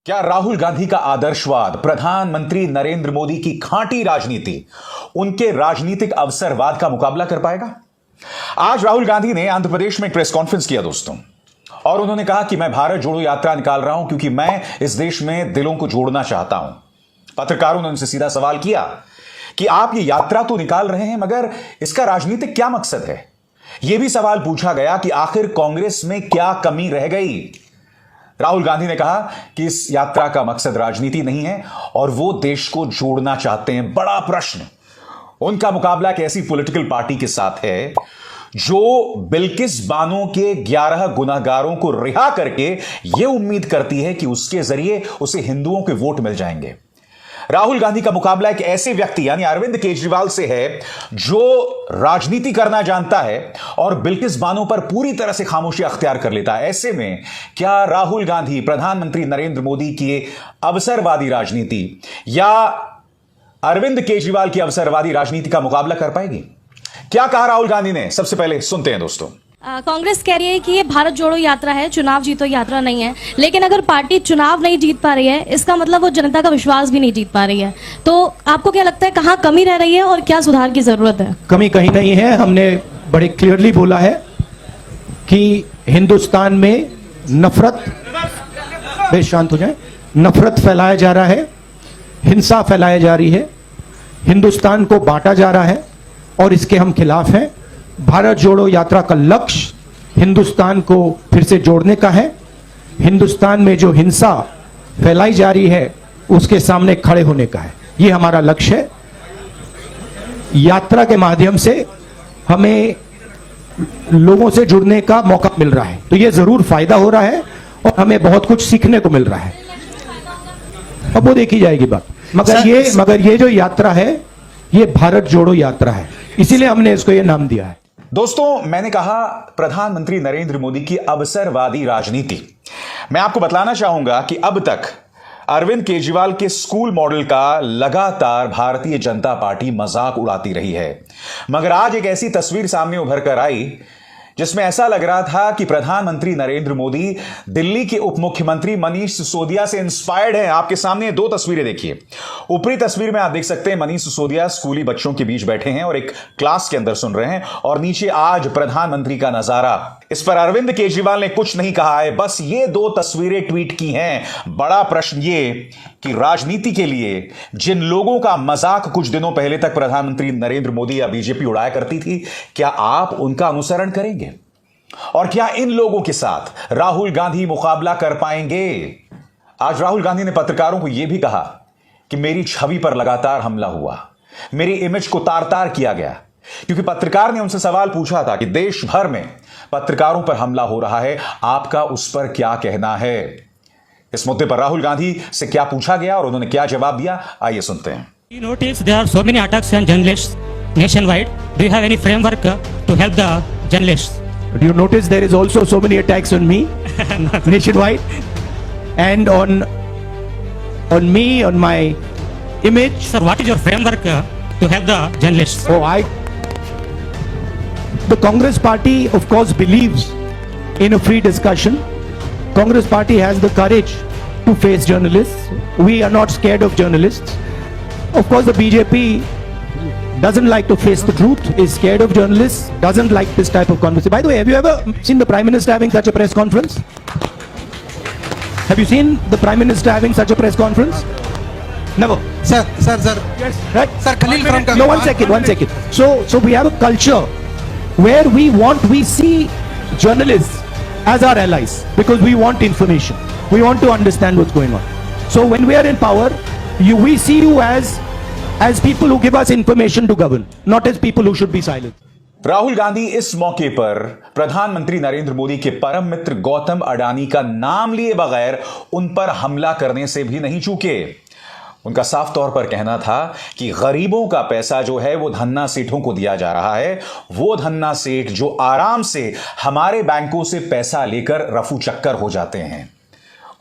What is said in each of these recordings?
क्या राहुल गांधी का आदर्शवाद, प्रधानमंत्री नरेंद्र मोदी की खांटी राजनीति उनके राजनीतिक अवसरवाद का मुकाबला कर पाएगा? आज राहुल गांधी ने आंध्र प्रदेश में एक प्रेस कॉन्फ्रेंस किया दोस्तों, और उन्होंने कहा कि मैं भारत जोड़ो यात्रा निकाल रहा हूं क्योंकि मैं इस देश में दिलों को जोड़ना चाहता हूं। पत्रकारों ने उनसे सीधा सवाल किया कि आप ये यात्रा तो निकाल रहे हैं, मगर इसका राजनीतिक क्या मकसद है? यह भी सवाल पूछा गया कि आखिर कांग्रेस में क्या कमी रह गई। राहुल गांधी ने कहा कि इस यात्रा का मकसद राजनीति नहीं है और वो देश को जोड़ना चाहते हैं। बड़ा प्रश्न, उनका मुकाबला एक ऐसी पॉलिटिकल पार्टी के साथ है जो बिल्किस बानो के 11 गुनहगारों को रिहा करके यह उम्मीद करती है कि उसके जरिए उसे हिंदुओं के वोट मिल जाएंगे। राहुल गांधी का मुकाबला एक ऐसे व्यक्ति यानी अरविंद केजरीवाल से है जो राजनीति करना जानता है और बिल्किस बानो पर पूरी तरह से खामोशी अख्तियार कर लेता है। ऐसे में क्या राहुल गांधी प्रधानमंत्री नरेंद्र मोदी की अवसरवादी राजनीति या अरविंद केजरीवाल की अवसरवादी राजनीति का मुकाबला कर पाएगी? क्या कहा राहुल गांधी ने, सबसे पहले सुनते हैं दोस्तों। कांग्रेस कह रही है कि ये भारत जोड़ो यात्रा है, चुनाव जीतो यात्रा नहीं है। लेकिन अगर पार्टी चुनाव नहीं जीत पा रही है, इसका मतलब वो जनता का विश्वास भी नहीं जीत पा रही है। तो आपको क्या लगता है, कहाँ कमी रह रही है और क्या सुधार की जरूरत है? कमी कहीं नहीं है। हमने बड़े क्लियरली बोला है कि हिंदुस्तान में नफरत, बेश शांत हो जाए, नफरत फैलाया जा रहा है, हिंसा फैलाई जा रही है, हिंदुस्तान को बांटा जा रहा है और इसके हम खिलाफ हैं। भारत जोड़ो यात्रा का लक्ष्य हिंदुस्तान को फिर से जोड़ने का है। हिंदुस्तान में जो हिंसा फैलाई जा रही है उसके सामने खड़े होने का है। ये हमारा लक्ष्य है। यात्रा के माध्यम से हमें लोगों से जुड़ने का मौका मिल रहा है, तो ये जरूर फायदा हो रहा है और हमें बहुत कुछ सीखने को मिल रहा है। अब वो देखी जाएगी बात। मगर ये जो यात्रा है ये भारत जोड़ो यात्रा है, इसीलिए हमने इसको ये नाम दिया है। दोस्तों, मैंने कहा प्रधानमंत्री नरेंद्र मोदी की अवसरवादी राजनीति। मैं आपको बतलाना चाहूंगा कि अब तक अरविंद केजरीवाल के स्कूल मॉडल का लगातार भारतीय जनता पार्टी मजाक उड़ाती रही है, मगर आज एक ऐसी तस्वीर सामने उभर कर आई जिसमें ऐसा लग रहा था कि प्रधानमंत्री नरेंद्र मोदी दिल्ली के उप मुख्यमंत्री मनीष सिसोदिया से इंस्पायर्ड हैं। आपके सामने दो तस्वीरें देखिए। ऊपरी तस्वीर में आप देख सकते हैं मनीष सिसोदिया स्कूली बच्चों के बीच बैठे हैं और एक क्लास के अंदर सुन रहे हैं, और नीचे आज प्रधानमंत्री का नजारा। इस पर अरविंद केजरीवाल ने कुछ नहीं कहा है, बस ये दो तस्वीरें ट्वीट की हैं। बड़ा प्रश्न ये कि राजनीति के लिए जिन लोगों का मजाक कुछ दिनों पहले तक प्रधानमंत्री नरेंद्र मोदी या बीजेपी उड़ाया करती थी, क्या आप उनका अनुसरण करेंगे? और क्या इन लोगों के साथ राहुल गांधी मुकाबला कर पाएंगे? आज राहुल गांधी ने पत्रकारों को यह भी कहा कि मेरी छवि पर लगातार हमला हुआ, मेरी इमेज को तार-तार किया गया, क्योंकि पत्रकार ने उनसे सवाल पूछा था कि देश भर में पत्रकारों पर हमला हो रहा है, आपका उस पर क्या कहना है? इस मुद्दे पर राहुल गांधी से क्या पूछा गया और उन्होंने क्या जवाब दिया, आइए सुनते हैं। You notice there are so many attacks on journalists nationwide. Do you have any framework to help the journalists? Do you notice there is also so many attacks on me nationwide and on me, on my image? Sir, what is your framework to help the journalists? The Congress party of course believes in a free discussion. Congress party has the courage to face journalists. We are not scared of journalists. Of course the BJP doesn't like to face the truth, is scared of journalists, doesn't like this type of conversation. By the way, have you ever seen the Prime Minister having such a press conference? Have you seen the Prime Minister having such a press conference? Never. Sir. Yes. Right? Sir, Khalil from... No, one second. So we have a culture where we see journalists as our allies because we want information. We want to understand what's going on. So when we are in power, we see you as people who give us information to govern, not as people who should be silent. Rahul Gandhi इस मौके पर प्रधानमंत्री नरेंद्र मोदी के परम मित्र गौतम अडानी का नाम लिए बगैर उन पर हमला करने से भी नहीं चूके। उनका साफ तौर पर कहना था कि गरीबों का पैसा जो है वो धन्ना सेठों को दिया जा रहा है, वो धन्ना सेठ जो आराम से हमारे बैंकों से पैसा लेकर रफू चक्कर हो जाते हैं।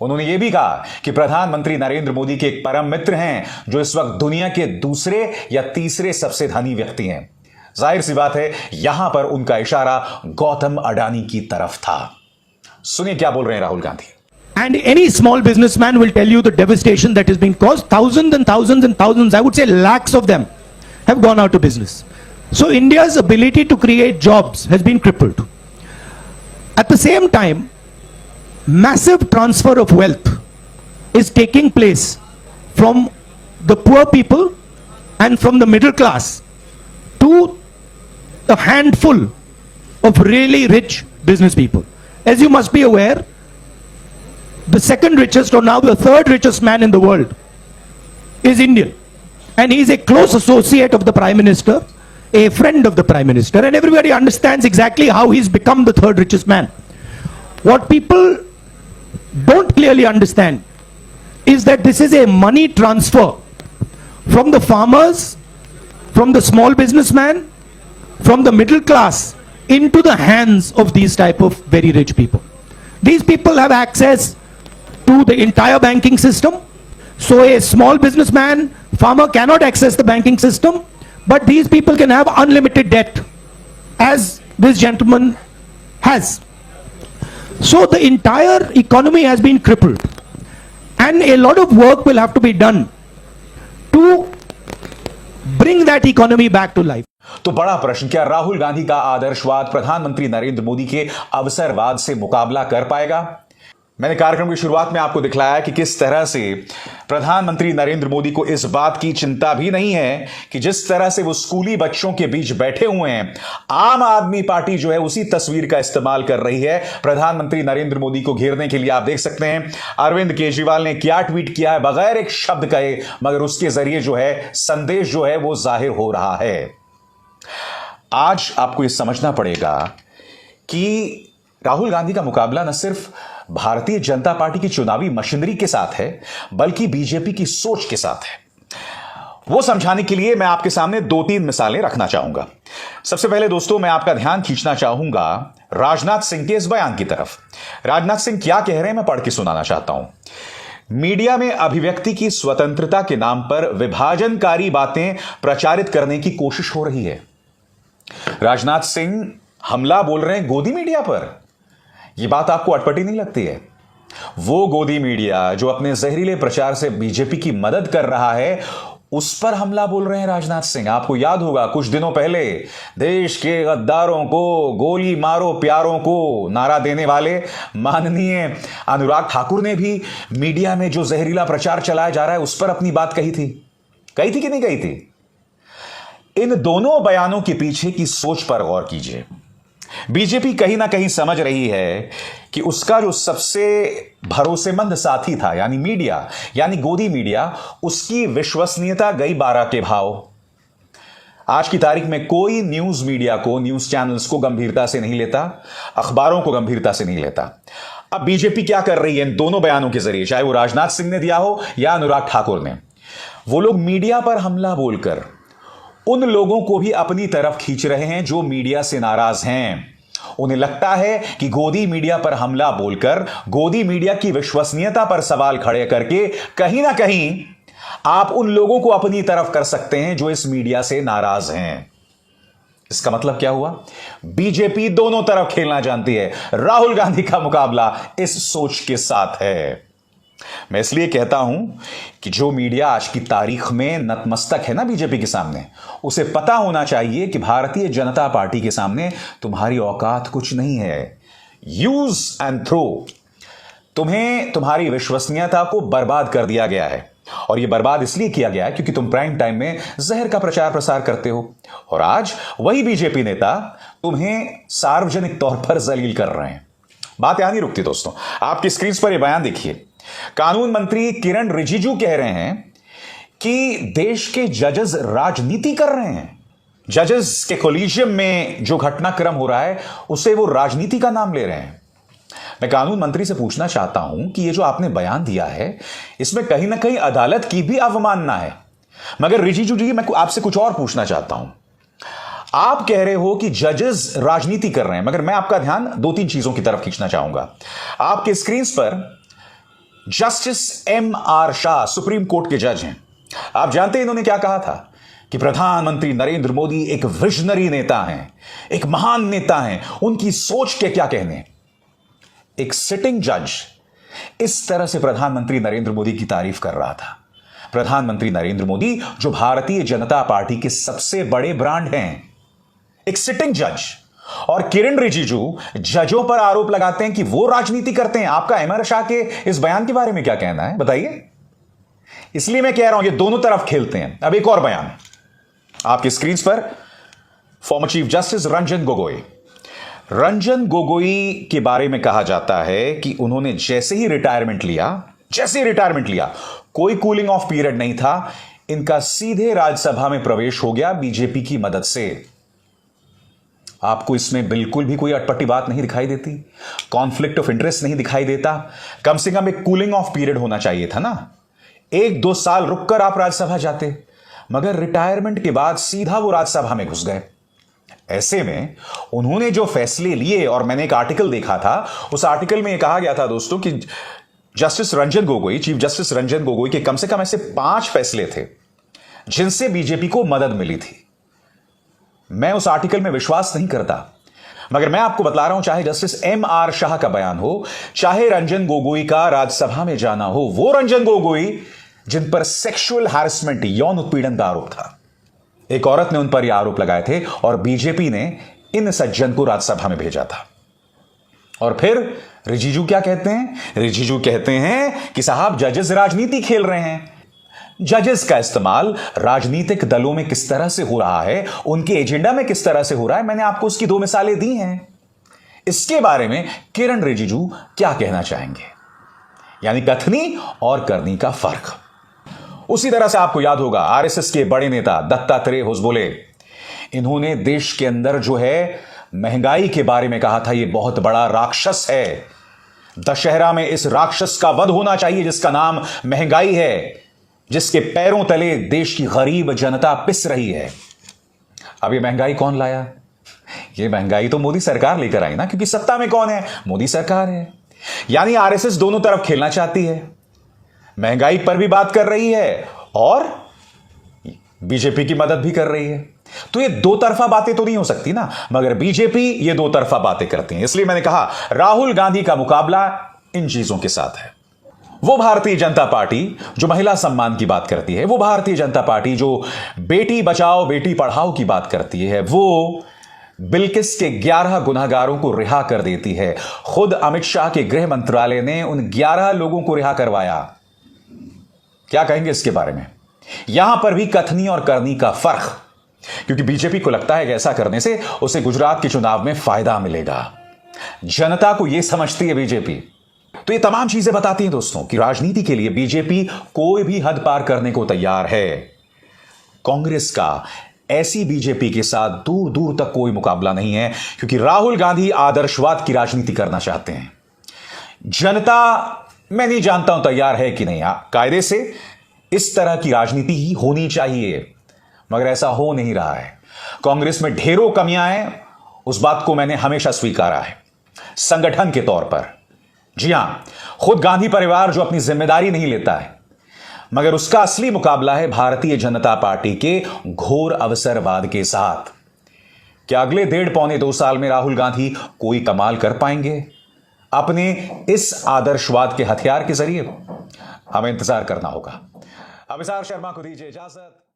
उन्होंने यह भी कहा कि प्रधानमंत्री नरेंद्र मोदी के एक परम मित्र हैं जो इस वक्त दुनिया के दूसरे या तीसरे सबसे धनी व्यक्ति हैं। जाहिर सी बात है, यहां पर उनका इशारा गौतम अडानी की तरफ था। सुनिए क्या बोल रहे हैं Rahul Gandhi. And any small businessman will tell you the devastation that has been caused. Thousands and thousands and thousands, I would say lakhs of them have gone out of business. So India's ability to create jobs has been crippled. At the same time, massive transfer of wealth is taking place from the poor people and from the middle class to a handful of really rich business people. As you must be aware, the second richest or now the third richest man in the world is Indian. And he's a close associate of the Prime Minister, a friend of the Prime Minister, and everybody understands exactly how he's become the third richest man. What people don't clearly understand is that this is a money transfer from the farmers, from the small businessman, from the middle class into the hands of these type of very rich people. These people have access to the entire banking system. So a small businessman, farmer cannot access the banking system, but these people can have unlimited debt, as this gentleman has. So the entire economy has been crippled, and a lot of work will have to be done to bring that economy back to life. तो बड़ा प्रश्न, क्या राहुल गांधी का आदर्शवाद प्रधानमंत्री नरेंद्र मोदी के अवसरवाद से मुकाबला कर पाएगा? मैंने कार्यक्रम की शुरुआत में आपको दिखलाया कि किस तरह से प्रधानमंत्री नरेंद्र मोदी को इस बात की चिंता भी नहीं है कि जिस तरह से वो स्कूली बच्चों के बीच बैठे हुए हैं, आम आदमी पार्टी जो है उसी तस्वीर का इस्तेमाल कर रही है प्रधानमंत्री नरेंद्र मोदी को घेरने के लिए। आप देख सकते हैं अरविंद केजरीवाल ने क्या ट्वीट किया है बगैर एक शब्द कहे, मगर उसके जरिए जो है संदेश जो है वो जाहिर हो रहा है। आज आपको यह समझना पड़ेगा कि राहुल गांधी का मुकाबला न सिर्फ भारतीय जनता पार्टी की चुनावी मशीनरी के साथ है, बल्कि बीजेपी की सोच के साथ है। वो समझाने के लिए मैं आपके सामने 2-3 मिसालें रखना चाहूंगा। सबसे पहले दोस्तों, मैं आपका ध्यान खींचना चाहूंगा राजनाथ सिंह के इस बयान की तरफ। राजनाथ सिंह क्या कह रहे हैं मैं पढ़ के सुनाना चाहता हूं। मीडिया में अभिव्यक्ति की स्वतंत्रता के नाम पर विभाजनकारी बातें प्रचारित करने की कोशिश हो रही है। राजनाथ सिंह हमला बोल रहे हैं गोदी मीडिया पर। यह बात आपको अटपटी नहीं लगती है? वो गोदी मीडिया जो अपने जहरीले प्रचार से बीजेपी की मदद कर रहा है, उस पर हमला बोल रहे हैं राजनाथ सिंह। आपको याद होगा कुछ दिनों पहले देश के गद्दारों को गोली मारो प्यारों को नारा देने वाले माननीय अनुराग ठाकुर ने भी मीडिया में जो जहरीला प्रचार चलाया जा रहा है उस पर अपनी बात कही थी कि नहीं कही थी? इन दोनों बयानों के पीछे की सोच पर गौर कीजिए। बीजेपी कहीं ना कहीं समझ रही है कि उसका जो सबसे भरोसेमंद साथी था यानी मीडिया, यानी गोदी मीडिया, उसकी विश्वसनीयता गई 12 के भाव। आज की तारीख में कोई न्यूज मीडिया को, न्यूज चैनल्स को गंभीरता से नहीं लेता, अखबारों को गंभीरता से नहीं लेता। अब बीजेपी क्या कर रही है इन दोनों बयानों के जरिए, चाहे वो राजनाथ सिंह ने दिया हो या अनुराग ठाकुर ने? वो लोग मीडिया पर हमला बोलकर उन लोगों को भी अपनी तरफ खींच रहे हैं जो मीडिया से नाराज हैं। उन्हें लगता है कि गोदी मीडिया पर हमला बोलकर, गोदी मीडिया की विश्वसनीयता पर सवाल खड़े करके कहीं ना कहीं आप उन लोगों को अपनी तरफ कर सकते हैं जो इस मीडिया से नाराज हैं। इसका मतलब क्या हुआ? बीजेपी दोनों तरफ खेलना जानती है। राहुल गांधी का मुकाबला इस सोच के साथ है। मैं इसलिए कहता हूं कि जो मीडिया आज की तारीख में नतमस्तक है ना बीजेपी के सामने, उसे पता होना चाहिए कि भारतीय जनता पार्टी के सामने तुम्हारी औकात कुछ नहीं है। Use and throw. तुम्हें तुम्हारी विश्वसनीयता को बर्बाद कर दिया गया है, और यह बर्बाद इसलिए किया गया है क्योंकि तुम प्राइम टाइम में जहर का प्रचार प्रसार करते हो, और आज वही बीजेपी नेता तुम्हें सार्वजनिक तौर पर जलील कर रहे हैं। बात यहां नहीं रुकती दोस्तों, आपकी स्क्रीन पर यह बयान देखिए। कानून मंत्री किरण रिजिजू कह रहे हैं कि देश के जजेस राजनीति कर रहे हैं। जजेस के कोलिजियम में जो घटनाक्रम हो रहा है उसे वो राजनीति का नाम ले रहे हैं। मैं कानून मंत्री से पूछना चाहता हूं कि ये जो आपने बयान दिया है इसमें कहीं ना कहीं अदालत की भी अवमानना है। मगर रिजिजू जी, मैं आपसे कुछ और पूछना चाहता हूं। आप कह रहे हो कि जजेस राजनीति कर रहे हैं, मगर मैं आपका ध्यान 2-3 चीजों की तरफ खींचना चाहूंगा। आपके स्क्रीन पर justice M.R. Shah supreme court के जज हैं। आप जानते हैं इन्होंने क्या कहा था कि प्रधानमंत्री नरेंद्र मोदी एक विजनरी नेता हैं, एक महान नेता हैं। उनकी सोच के क्या कहने। एक सिटिंग जज इस तरह से प्रधानमंत्री नरेंद्र मोदी की तारीफ कर रहा था। प्रधानमंत्री नरेंद्र मोदी जो भारतीय जनता पार्टी के सबसे बड़े ब्रांड हैं, एक सिटिंग जज, और किरण रिजिजू जजों पर आरोप लगाते हैं कि वो राजनीति करते हैं। आपका अमर शाह के इस बयान के बारे में क्या कहना है, बताइए। इसलिए मैं कह रहा हूं ये दोनों तरफ खेलते हैं। अब एक और बयान आपकी स्क्रीन पर, former chief justice Ranjan Gogoi के बारे में कहा जाता है कि उन्होंने जैसे ही रिटायरमेंट लिया, कोई कूलिंग ऑफ पीरियड नहीं था, इनका सीधे राज्यसभा में प्रवेश हो गया बीजेपी की मदद से। आपको इसमें बिल्कुल भी कोई अटपटी बात नहीं दिखाई देती, कॉन्फ्लिक्ट ऑफ इंटरेस्ट नहीं दिखाई देता? कम से कम एक कूलिंग ऑफ पीरियड होना चाहिए था ना। 1-2 साल रुककर आप राज्यसभा जाते, मगर रिटायरमेंट के बाद सीधा वो राज्यसभा में घुस गए। ऐसे में उन्होंने जो फैसले लिए, और मैंने एक आर्टिकल देखा था, उस आर्टिकल में यह कहा गया था दोस्तों कि चीफ जस्टिस रंजन गोगोई के कम से कम ऐसे 5 फैसले थे जिनसे बीजेपी को मदद मिली थी। मैं उस आर्टिकल में विश्वास नहीं करता, मगर मैं आपको बतला रहा हूं, चाहे जस्टिस एम.आर. शाह का बयान हो, चाहे रंजन गोगोई का राज्यसभा में जाना हो, वो रंजन गोगोई जिन पर सेक्सुअल हैरेसमेंट, यौन उत्पीड़न का आरोप था, एक औरत ने उन पर यह आरोप लगाए थे और बीजेपी ने इन सज्जन को राज्यसभा में भेजा था। और फिर रिजिजू क्या कहते हैं? रिजिजू कहते हैं कि साहब जजेस राजनीति खेल रहे हैं। जजेस का इस्तेमाल राजनीतिक दलों में किस तरह से हो रहा है, उनके एजेंडा में किस तरह से हो रहा है, मैंने आपको उसकी 2 मिसालें दी हैं। इसके बारे में किरण रिजिजू क्या कहना चाहेंगे? यानी कथनी और करनी का फर्क। उसी तरह से आपको याद होगा आरएसएस के बड़े नेता दत्तात्रेय होसबोले, इन्होंने देश के अंदर जो है महंगाई के बारे में कहा था ये बहुत बड़ा राक्षस है, दशहरा में इस राक्षस का वध होना चाहिए जिसका नाम महंगाई है, जिसके पैरों तले देश की गरीब जनता पिस रही है। अब ये महंगाई कौन लाया? ये महंगाई तो मोदी सरकार लेकर आई ना, क्योंकि सत्ता में कौन है? मोदी सरकार है। यानी आरएसएस दोनों तरफ खेलना चाहती है, महंगाई पर भी बात कर रही है और बीजेपी की मदद भी कर रही है। तो ये 2 तरफा बातें तो नहीं हो सकती ना, मगर बीजेपी ये 2 तरफा बातें करती है। इसलिए मैंने कहा राहुल गांधी का मुकाबला इन चीजों के साथ है। वो भारतीय जनता पार्टी जो महिला सम्मान की बात करती है, वो भारतीय जनता पार्टी जो बेटी बचाओ बेटी पढ़ाओ की बात करती है, वो बिल्किस के 11 गुनहगारों को रिहा कर देती है। खुद अमित शाह के गृह मंत्रालय ने उन 11 लोगों को रिहा करवाया। क्या कहेंगे इसके बारे में? यहां पर भी कथनी और करनी का फर्क, क्योंकि बीजेपी को लगता है कि ऐसा करने से उसे गुजरात के चुनाव में फायदा मिलेगा। जनता को यह समझती है बीजेपी। तो ये तमाम चीजें बताती हैं दोस्तों कि राजनीति के लिए बीजेपी कोई भी हद पार करने को तैयार है। कांग्रेस का ऐसी बीजेपी के साथ दूर दूर तक कोई मुकाबला नहीं है, क्योंकि राहुल गांधी आदर्शवाद की राजनीति करना चाहते हैं। जनता, मैं नहीं जानता हूं तैयार है कि नहीं। कायदे से इस तरह की राजनीति ही होनी चाहिए, मगर ऐसा हो नहीं रहा है। कांग्रेस में ढेरों कमियां हैं, उस बात को मैंने हमेशा स्वीकारा है संगठन के तौर पर। जी हां, खुद गांधी परिवार जो अपनी जिम्मेदारी नहीं लेता है, मगर उसका असली मुकाबला है भारतीय जनता पार्टी के घोर अवसरवाद के साथ। क्या अगले 1.5-2 साल में राहुल गांधी कोई कमाल कर पाएंगे अपने इस आदर्शवाद के हथियार के जरिए? हमें इंतजार करना होगा। अभिसार शर्मा को दीजिए इजाजत।